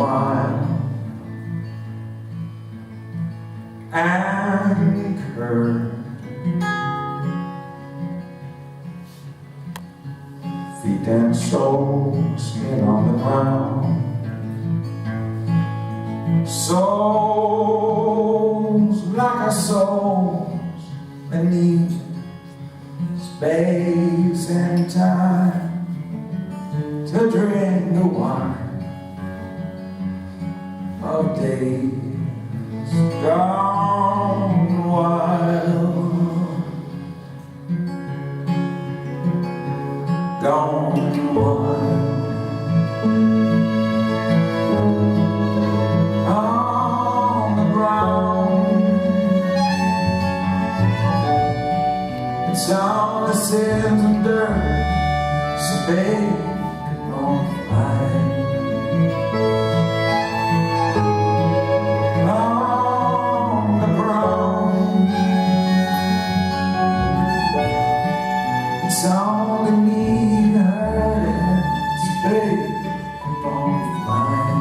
while. Anchor, feet and soles get on the ground. Souls like our souls beneath space and time to drink the wine of days gone wild, gone wild. On the ground, it's all the sins and dirt, so babe, don't fight. On the ground, it's all the need hurt, so babe, don't fight.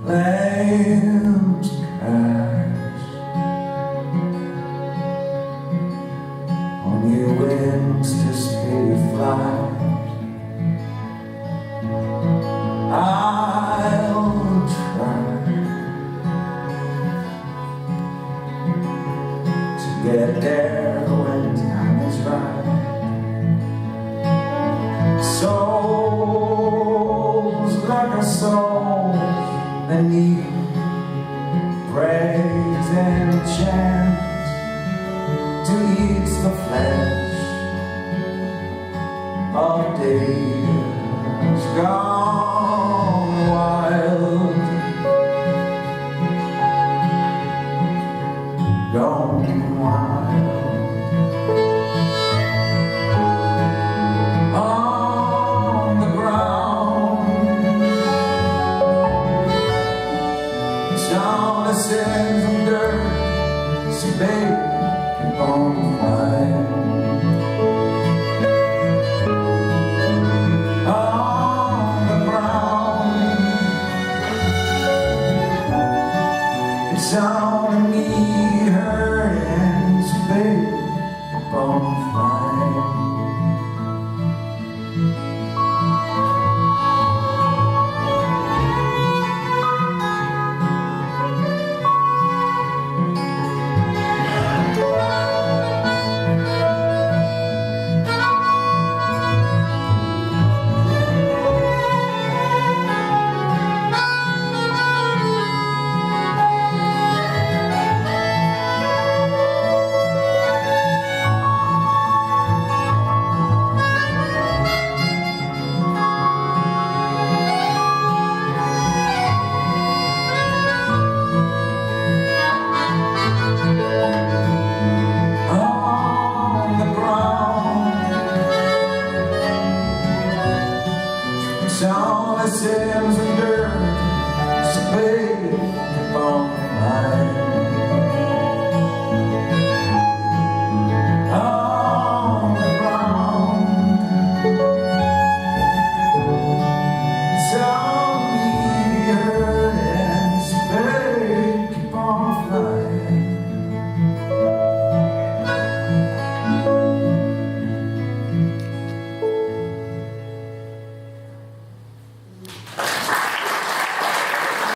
Lambs cast on your wings to stay flight. I'll try to get there when time is right. Souls like a soul that need praise and chant to ease the flesh of days gone wild, gone wild. On the ground, all the sins and dirt, so babe, keep on flying.